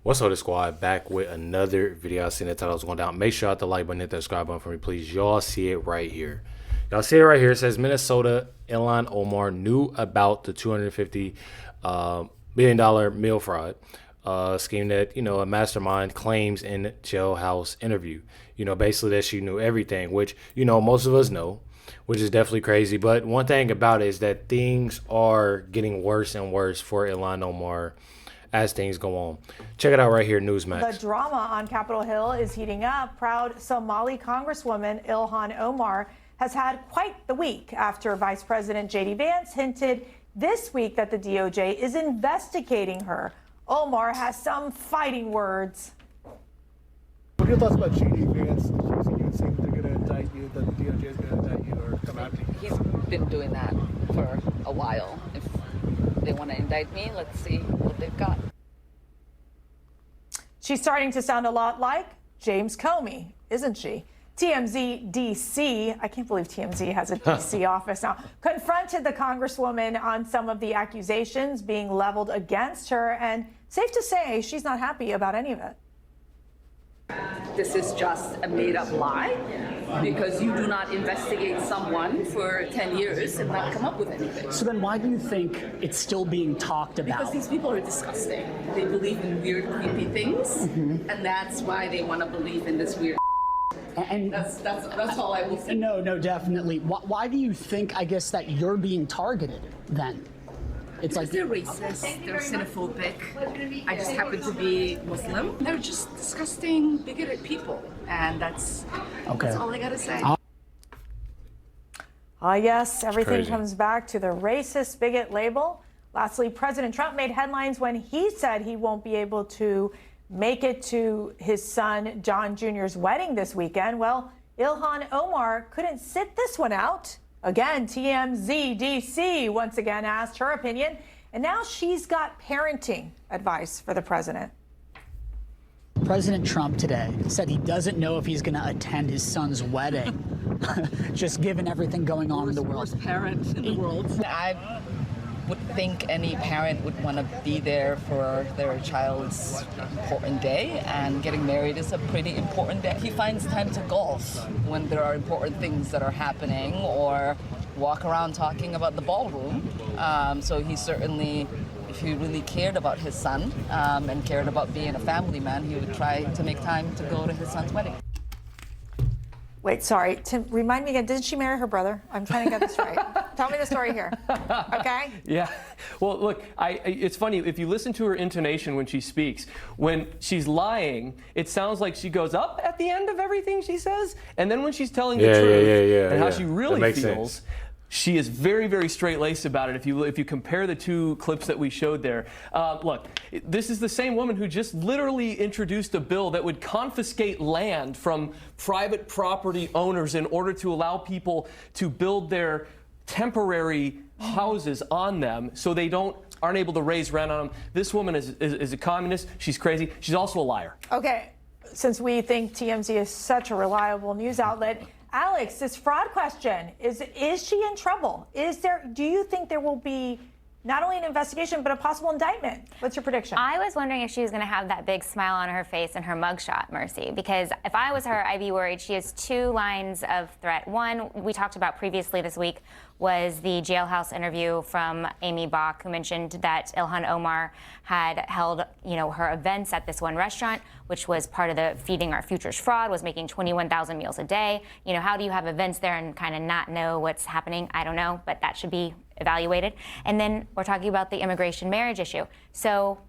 What's up, the squad? Back with another video. I seen the title was going down. Make sure you hit the like button, hit the subscribe button for me, please. Y'all see it right here. Y'all see it right here. It says Minnesota Ilhan Omar knew about the $250 million meal fraud scheme that, a mastermind claims in jailhouse interview. Basically that she knew everything, which, most of us know, which is definitely crazy. But one thing about it is that things are getting worse and worse for Ilhan Omar as things go on. Check it out right here, Newsmax. The drama on Capitol Hill is heating up. Proud Somali Congresswoman Ilhan Omar has had quite the week after Vice President J.D. Vance hinted this week that the DOJ is investigating her. Omar has some fighting words. What are your thoughts about J.D. Vance? You would say that they're going to indict you, that the DOJ is going to indict you or come after you? He's been doing that for a while. If they want to indict me, let's see what they've got. She's starting to sound a lot like James Comey, isn't she? TMZ DC, I can't believe TMZ has a DC office now, confronted the Congresswoman on some of the accusations being leveled against her, and safe to say she's not happy about any of it. This is just a made-up lie because you do not investigate someone for 10 years and not come up with anything. So then why do you think it's still being talked about? Because these people are disgusting. They believe in weird, creepy things, and that's why they want to believe in this weird. And that's all I will say. No, definitely. Why do you think, I guess, that you're being targeted then? It's Because they're racist, they're xenophobic. I just happen to be Muslim. They're just disgusting, bigoted people, and that's all I gotta say. Yes, everything Crazy. comes back to the racist bigot label. Lastly, President Trump made headlines when he said he won't be able to make it to his son John Jr.'s wedding this weekend. Well, Ilhan Omar couldn't sit this one out. Again, TMZ DC once again asked her opinion, and now she's got parenting advice for the president. President Trump today said he doesn't know if he's going to attend his son's wedding, just given everything going on in the world. Worst parent in the world. I would think any parent would want to be there for their child's important day, and getting married is a pretty important day. He finds time to golf when there are important things that are happening, or walk around talking about the ballroom. So he certainly, if he really cared about his son and cared about being a family man, he would try to make time to go to his son's wedding. Wait, sorry, Tim, remind me again, didn't she marry her brother? I'm trying to get this right. Tell me the story here, okay? Yeah. Well, look, it's funny. If you listen to her intonation when she speaks, when she's lying, it sounds like she goes up at the end of everything she says. And then when she's telling the truth and how she really feels, she is very, very straight-laced about it. If you compare the two clips that we showed there, look, this is the same woman who just literally introduced a bill that would confiscate land from private property owners in order to allow people to build their temporary houses on them, so they aren't able to raise rent on them. This woman is a communist. She's crazy. She's also a liar. Okay, since we think TMZ is such a reliable news outlet, Alex, this fraud question, is she in trouble? Do you think there will be not only an investigation, but a possible indictment? What's your prediction? I was wondering if she was going to have that big smile on her face and her mugshot, Mercy, because if I was her, I'd be worried. She has two lines of threat. One, we talked about previously this week, was the jailhouse interview from Amy Bach, who mentioned that Ilhan Omar had held, her events at this one restaurant, which was part of the Feeding Our Futures fraud, was making 21,000 meals a day. How do you have events there and kind of not know what's happening? I don't know, but that should be evaluated. And then we're talking about the immigration marriage issue. So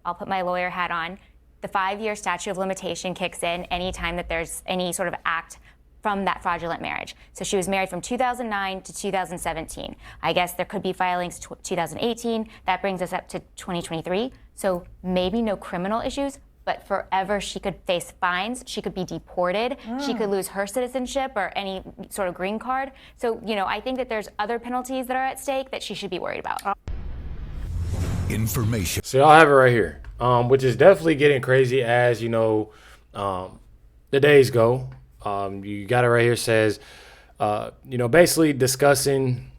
I'll put my lawyer hat on. The 5-year statute of limitation kicks in anytime that there's any sort of act from that fraudulent marriage. So she was married from 2009 to 2017. I guess there could be filings 2018. That brings us up to 2023. So maybe no criminal issues, but forever she could face fines. She could be deported. She could lose her citizenship or any sort of green card. So, I think that there's other penalties that are at stake that she should be worried about. Information. So y'all have it right here, which is definitely getting crazy as, the days go. You got it right here, says, basically discussing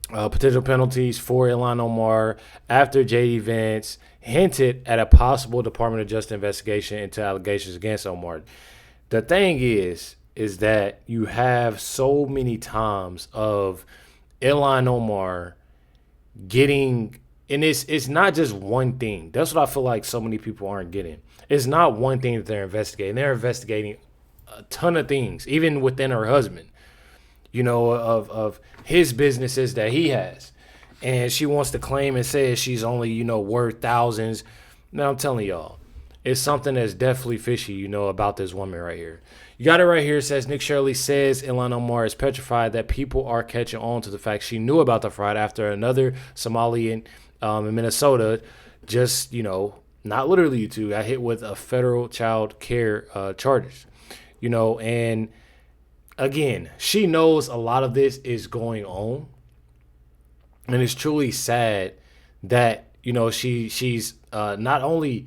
potential penalties for Ilhan Omar after J.D. Vance hinted at a possible Department of Justice investigation into allegations against Omar. The thing is that you have so many times of Ilhan Omar getting, and it's not just one thing. That's what I feel like so many people aren't getting. It's not one thing that they're investigating. They're investigating a ton of things, even within her husband, of his businesses that he has. And she wants to claim and say she's only, worth thousands. Now I'm telling y'all, it's something that's definitely fishy, about this woman right here. You got it right here. It says Nick Shirley says Ilhan Omar is petrified that people are catching on to the fact she knew about the fraud after another Somalian in Minnesota just, not literally two, got hit with a federal child care charges, and again, she knows a lot of this is going on. And it's truly sad that, she's not only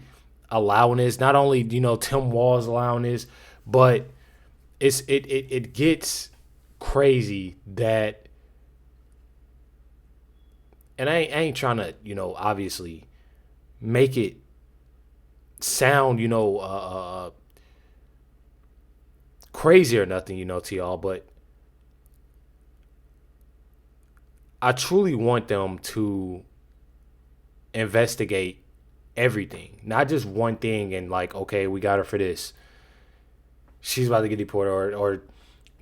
allowing this, not only, Tim Walz allowing this, but it gets crazy that, and I ain't trying to, obviously make it sound, crazy or nothing, to y'all, but I truly want them to investigate everything, not just one thing and like, okay, we got her for this, she's about to get deported, or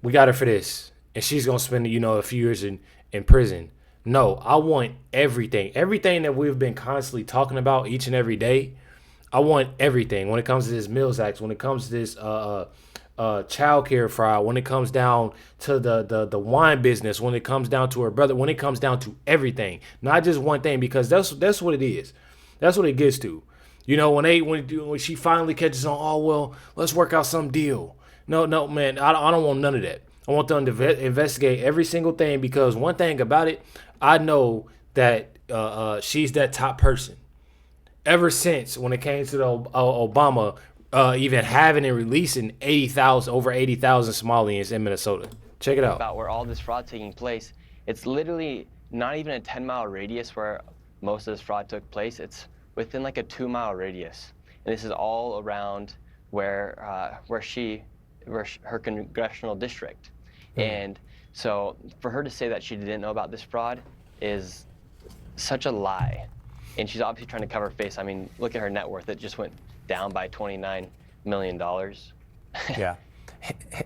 we got her for this and she's going to spend, a few years in prison. No, I want everything that we've been constantly talking about each and every day. I want everything when it comes to this Mills Act, when it comes to this child care fraud, when it comes down to the wine business, when it comes down to her brother, when it comes down to everything, not just one thing, because that's what it is. That's what it gets to. When she finally catches on, oh, well, let's work out some deal. No, man, I don't want none of that. I want them to investigate every single thing, because one thing about it, I know that she's that top person. Ever since when it came to the Obama even having and releasing over 80,000 Somalians in Minnesota. Check it out. About where all this fraud taking place, it's literally not even a 10-mile radius where most of this fraud took place. It's within like a 2-mile radius, and this is all around where her congressional district. And so for her to say that she didn't know about this fraud is such a lie. And she's obviously trying to cover her face. I mean, look at her net worth. It just went down by $29 million. Yeah.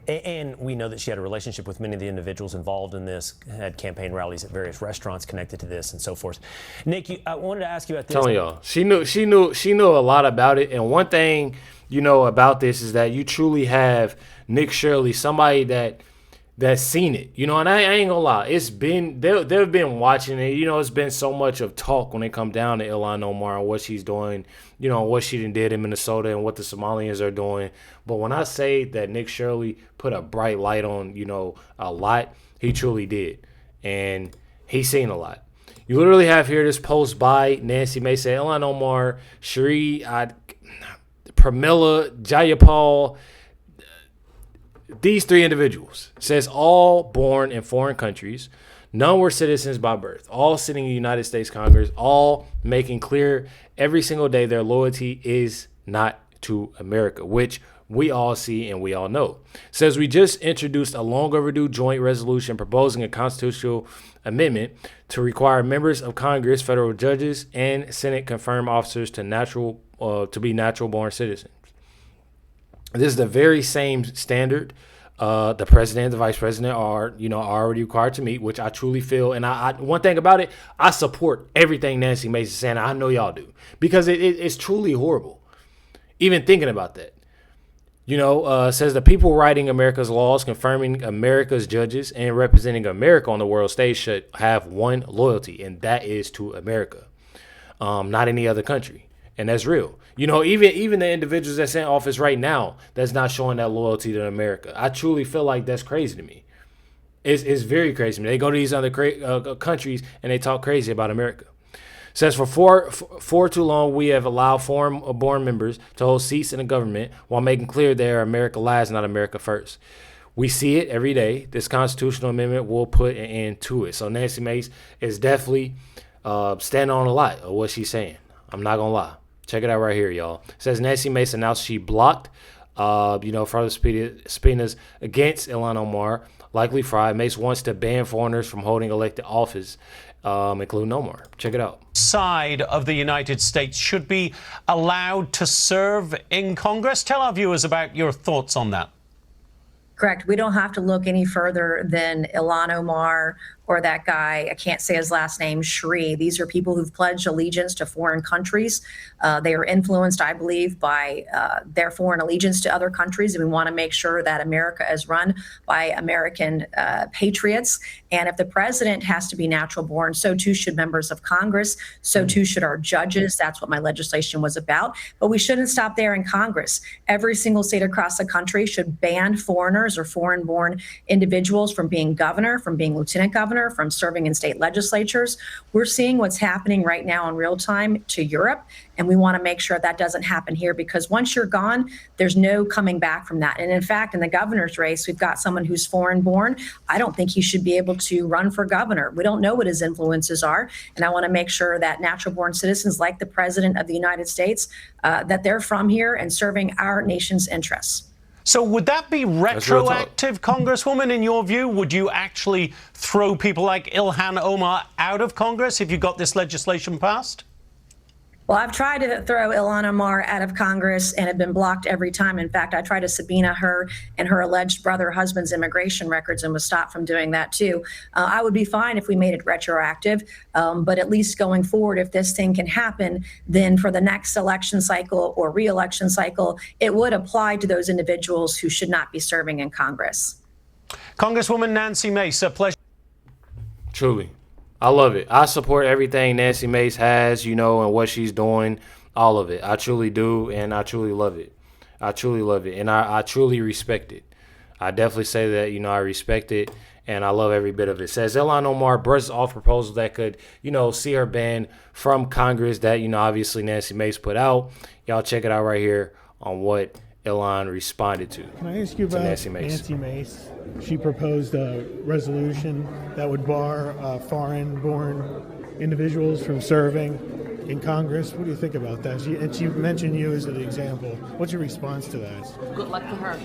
And we know that she had a relationship with many of the individuals involved in this, had campaign rallies at various restaurants connected to this and so forth. Nick, I wanted to ask you about this. Telling y'all, she knew a lot about it. And one thing, about this is that you truly have Nick Shirley, somebody that's seen it, and I ain't gonna lie, it's been, they've been watching it, it's been so much of talk when it comes down to Ilhan Omar and what she's doing, what she did in Minnesota and what the Somalians are doing. But when I say that Nick Shirley put a bright light on, a lot, he truly did. And he's seen a lot. You literally have here this post by Nancy Mason, Ilhan Omar, Cherie, Pramila Jayapal. These three individuals, says all born in foreign countries, none were citizens by birth, all sitting in the United States Congress, all making clear every single day their loyalty is not to America, which we all see and we all know. Says we just introduced a long overdue joint resolution proposing a constitutional amendment to require members of Congress, federal judges, and Senate confirmed officers to be natural born citizens. This is the very same standard the president and the vice president are already required to meet, which I truly feel. And I one thing about it, I support everything Nancy Mason is saying. I know y'all do, because it's truly horrible. Even thinking about that, says the people writing America's laws, confirming America's judges, and representing America on the world stage should have one loyalty, and that is to America, not any other country. And that's real. Even the individuals that's in office right now that's not showing that loyalty to America. I truly feel like that's crazy to me. It's very crazy to me. They go to these other countries and they talk crazy about America. Says for too long we have allowed foreign-born members to hold seats in the government while making clear they are America last, not America first. We see it every day. This constitutional amendment will put an end to it. So Nancy Mace is definitely standing on a lot of what she's saying. I'm not going to lie. Check it out right here, y'all. It says Nancy Mace announced she blocked, further subpoenas against Ilhan Omar, likely Friday. Mace wants to ban foreigners from holding elected office, including Omar. Check it out. Side of the United States should be allowed to serve in Congress. Tell our viewers about your thoughts on that. Correct. We don't have to look any further than Ilhan Omar or that guy, I can't say his last name, Shri. These are people who've pledged allegiance to foreign countries. They are influenced, I believe, by their foreign allegiance to other countries. And we want to make sure that America is run by American patriots. And if the president has to be natural born, so too should members of Congress. So too should our judges. That's what my legislation was about. But we shouldn't stop there in Congress. Every single state across the country should ban foreigners or foreign-born individuals from being governor, from being lieutenant governor, from serving in state legislatures. We're seeing what's happening right now in real time to Europe, and we want to make sure that doesn't happen here, because once you're gone, there's no coming back from that. And in fact, in the governor's race, we've got someone who's foreign-born. I don't think he should be able to run for governor. We don't know what his influences are, and I want to make sure that natural-born citizens like the President of the United States, that they're from here and serving our nation's interests. So would that be retroactive, Congresswoman, in your view? Would you actually throw people like Ilhan Omar out of Congress if you got this legislation passed? Well, I've tried to throw Ilhan Omar out of Congress and have been blocked every time. In fact, I tried to subpoena her and her alleged husband's immigration records and was stopped from doing that too. I would be fine if we made it retroactive, but at least going forward, if this thing can happen, then for the next election cycle or re-election cycle, it would apply to those individuals who should not be serving in Congress. Congresswoman Nancy Mace, a pleasure. Truly. I love it. I support everything Nancy Mace has, and what she's doing, all of it. I truly do, and I truly love it. I truly love it, and I truly respect it. I definitely say that, I respect it, and I love every bit of it. It says Ilhan Omar brushes off proposals that could, see her banned from Congress that, obviously Nancy Mace put out. Y'all check it out right here on what Ilhan responded to. Can I ask you about Nancy Mace? She proposed a resolution that would bar foreign-born individuals from serving in Congress. What do you think about that? She mentioned you as an example. What's your response to that? Good luck to her.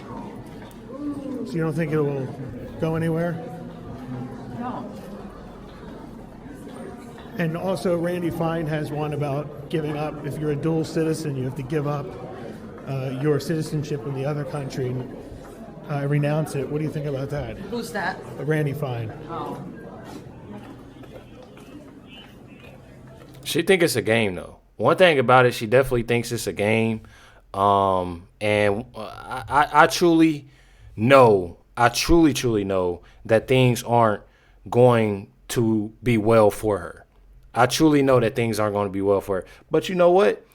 So you don't think it will go anywhere? No. And also, Randy Fine has one about giving up. If you're a dual citizen, you have to give up your citizenship in the other country. Renounce it. What do you think about that? Who's that? Randy Fine. Oh. She think it's a game, though. One thing about it, she definitely thinks it's a game. And I truly know, truly know that things aren't going to be well for her. I truly know that things aren't going to be well for her. But you know what?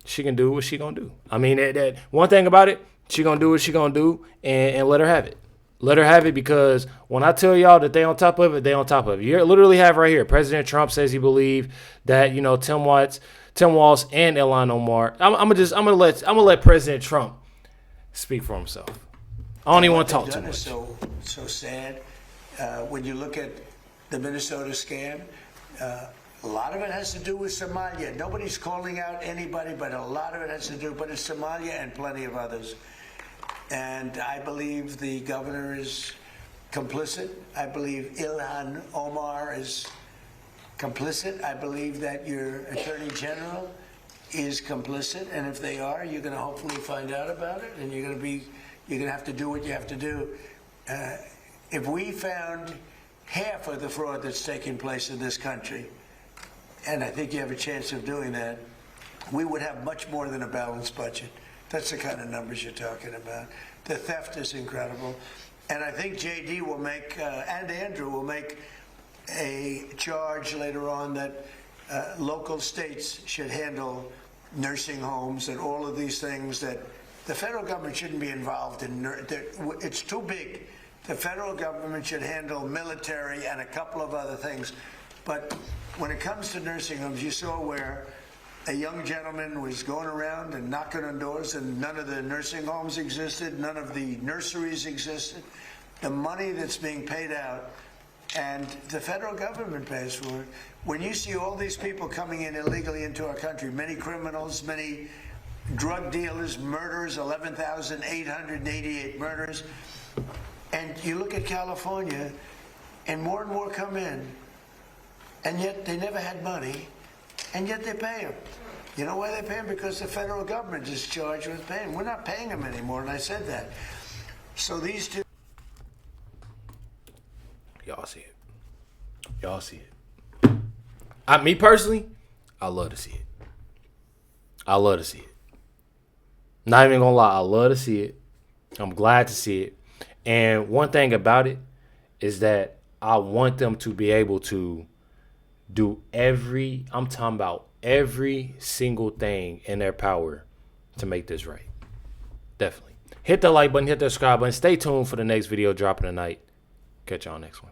She can do what she going to do. I mean, that one thing about it, she going to do what she going to do, and let her have it. Let her have it, because when I tell y'all that they on top of it, they on top of it. You literally have right here, President Trump says he believes that, Tim Walz and Ilhan Omar. I'm gonna let President Trump speak for himself. I don't even want to talk too much. So sad. When you look at the Minnesota scam, a lot of it has to do with Somalia. Nobody's calling out anybody, but a lot of it has to do, but it's Somalia and plenty of others. And I believe the governor is complicit. I believe Ilhan Omar is complicit. I believe that your attorney general is complicit. And if they are, you're going to hopefully find out about it, and you're going to have to do what you have to do. If we found half of the fraud that's taking place in this country, and I think you have a chance of doing that, we would have much more than a balanced budget. That's the kind of numbers you're talking about. The theft is incredible. And I think JD will make, and Andrew will make a charge later on that local states should handle nursing homes and all of these things that the federal government shouldn't be involved in. It's too big. The federal government should handle military and a couple of other things. But when it comes to nursing homes, you saw where a young gentleman was going around and knocking on doors, and none of the nursing homes existed, none of the nurseries existed. The money that's being paid out, and the federal government pays for it. When you see all these people coming in illegally into our country, many criminals, many drug dealers, murderers, 11,888 murders, and you look at California, and more come in, and yet they never had money, and yet they pay them. You know why they pay them? Because the federal government is charged with paying. We're not paying them anymore, and I said that. So these two... Y'all see it. Y'all see it. Me personally, I love to see it. I love to see it. Not even gonna lie, I love to see it. I'm glad to see it. And one thing about it is that I want them to be able to do every single thing in their power to make this right. Definitely. Hit the like button, hit the subscribe button. Stay tuned for the next video dropping tonight. Catch y'all next one.